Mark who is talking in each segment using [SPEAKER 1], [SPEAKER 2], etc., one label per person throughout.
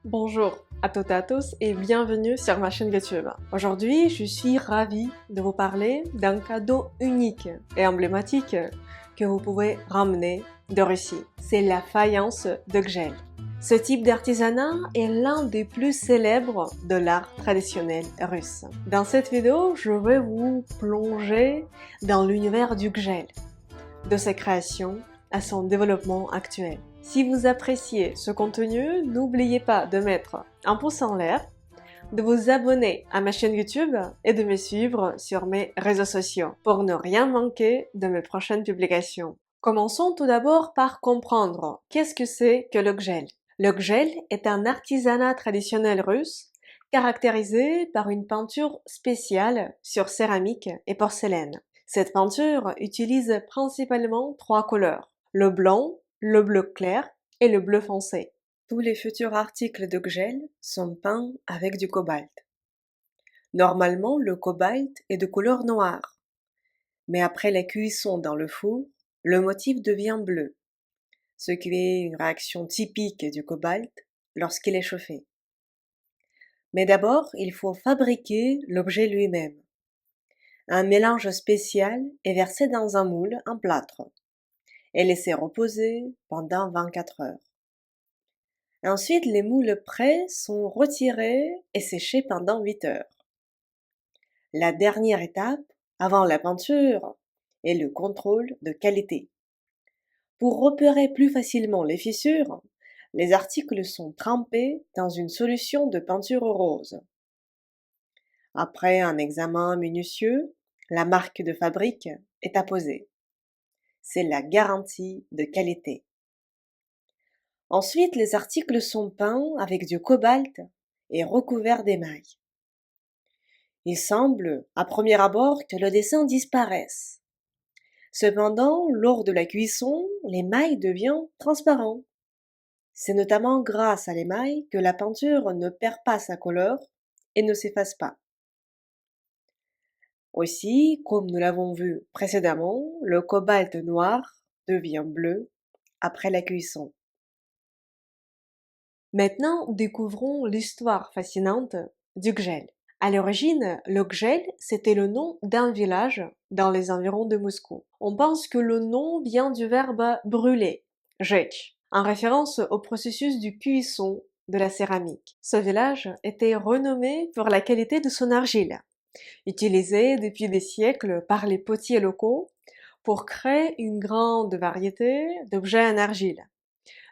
[SPEAKER 1] Bonjour à toutes et à tous et bienvenue sur ma chaîne YouTube. Aujourd'hui, je suis ravie de vous parler d'un cadeau unique et emblématique que vous pouvez ramener de Russie. C'est la faïence de Gzhel. Ce type d'artisanat est l'un des plus célèbres de l'art traditionnel russe. Dans cette vidéo, je vais vous plonger dans l'univers du Gzhel, de ses créations à son développement actuel. Si vous appréciez ce contenu, n'oubliez pas de mettre un pouce en l'air, de vous abonner à ma chaîne YouTube et de me suivre sur mes réseaux sociaux pour ne rien manquer de mes prochaines publications. Commençons tout d'abord par comprendre qu'est-ce que c'est que le Gzhel. Le Gzhel est un artisanat traditionnel russe caractérisé par une peinture spéciale sur céramique et porcelaine. Cette peinture utilise principalement trois couleurs: le blanc, le bleu clair et le bleu foncé. Tous les futurs articles de Gzhel sont peints avec du cobalt. Normalement, le cobalt est de couleur noire, mais après la cuisson dans le four, le motif devient bleu, ce qui est une réaction typique du cobalt lorsqu'il est chauffé. Mais d'abord, il faut fabriquer l'objet lui-même. Un mélange spécial est versé dans un moule en plâtre et laissé reposer pendant 24 heures. Ensuite, les moules prêts sont retirés et séchés pendant 8 heures. La dernière étape, avant la peinture, est le contrôle de qualité. Pour repérer plus facilement les fissures, les articles sont trempés dans une solution de peinture rose. Après un examen minutieux, la marque de fabrique est apposée. C'est la garantie de qualité. Ensuite, les articles sont peints avec du cobalt et recouverts d'émail. Il semble, à premier abord, que le dessin disparaisse. Cependant, lors de la cuisson, l'émail devient transparent. C'est notamment grâce à l'émail que la peinture ne perd pas sa couleur et ne s'efface pas. Aussi, comme nous l'avons vu précédemment, le cobalt noir devient bleu après la cuisson. Maintenant, découvrons l'histoire fascinante du Gzhel. À l'origine, le Gzhel, c'était le nom d'un village dans les environs de Moscou. On pense que le nom vient du verbe brûler, żeć, en référence au processus de cuisson de la céramique. Ce village était renommé pour la qualité de son argile, utilisée depuis des siècles par les potiers locaux pour créer une grande variété d'objets en argile,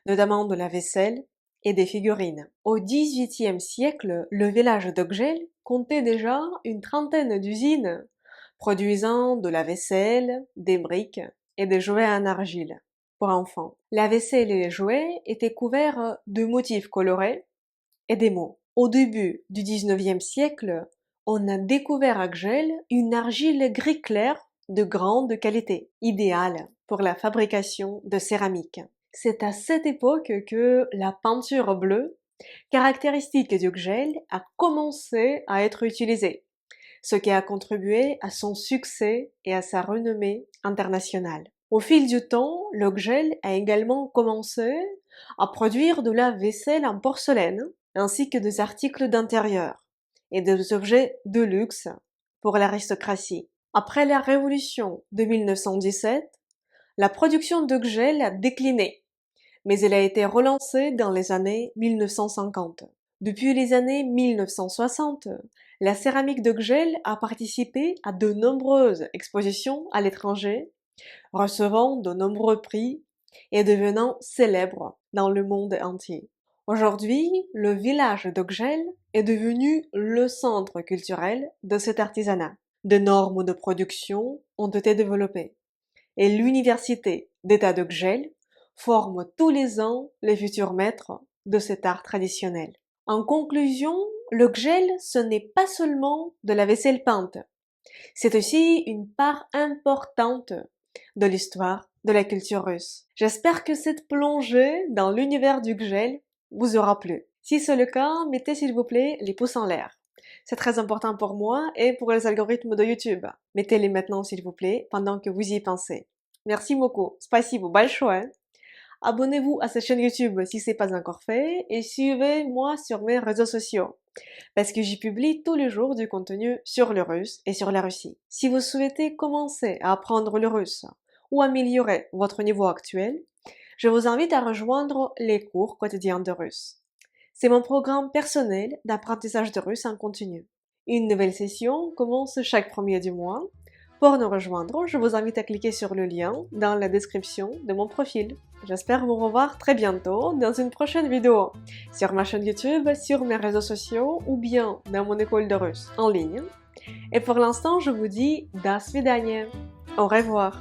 [SPEAKER 1] notamment de la vaisselle et des figurines. Au XVIIIe siècle, le village de Gzhel comptait déjà une trentaine d'usines produisant de la vaisselle, des briques et des jouets en argile pour enfants. La vaisselle et les jouets étaient couverts de motifs colorés et des mots. Au début du XIXe siècle, on a découvert à Gzhel une argile gris clair de grande qualité, idéale pour la fabrication de céramique. C'est à cette époque que la peinture bleue, caractéristique du Gzhel, a commencé à être utilisée, ce qui a contribué à son succès et à sa renommée internationale. Au fil du temps, le Gzhel a également commencé à produire de la vaisselle en porcelaine, ainsi que des articles d'intérieur et des objets de luxe pour l'aristocratie. Après la révolution de 1917, la production de Gzhel a décliné, mais elle a été relancée dans les années 1950. Depuis les années 1960, la céramique de Gzhel a participé à de nombreuses expositions à l'étranger, recevant de nombreux prix et devenant célèbre dans le monde entier. Aujourd'hui, le village de Gzhel est devenu le centre culturel de cet artisanat. De normes de production ont été développées et l'université d'État de Gzhel forme tous les ans les futurs maîtres de cet art traditionnel. En conclusion, le Gzhel, ce n'est pas seulement de la vaisselle peinte, c'est aussi une part importante de l'histoire de la culture russe. J'espère que cette plongée dans l'univers du Gzhel vous aura plu. Si c'est le cas, mettez s'il vous plaît les pouces en l'air. C'est très important pour moi et pour les algorithmes de YouTube. Mettez-les maintenant s'il vous plaît, pendant que vous y pensez. Merci beaucoup. Спасибо большое. Abonnez-vous à cette chaîne YouTube si ce n'est pas encore fait et suivez-moi sur mes réseaux sociaux parce que j'y publie tous les jours du contenu sur le russe et sur la Russie. Si vous souhaitez commencer à apprendre le russe ou améliorer votre niveau actuel, je vous invite à rejoindre les cours quotidiens de russe. C'est mon programme personnel d'apprentissage de russe en continu. Une nouvelle session commence chaque premier du mois. Pour nous rejoindre, je vous invite à cliquer sur le lien dans la description de mon profil. J'espère vous revoir très bientôt dans une prochaine vidéo sur ma chaîne YouTube, sur mes réseaux sociaux ou bien dans mon école de russe en ligne. Et pour l'instant, je vous dis до свидания. Au revoir.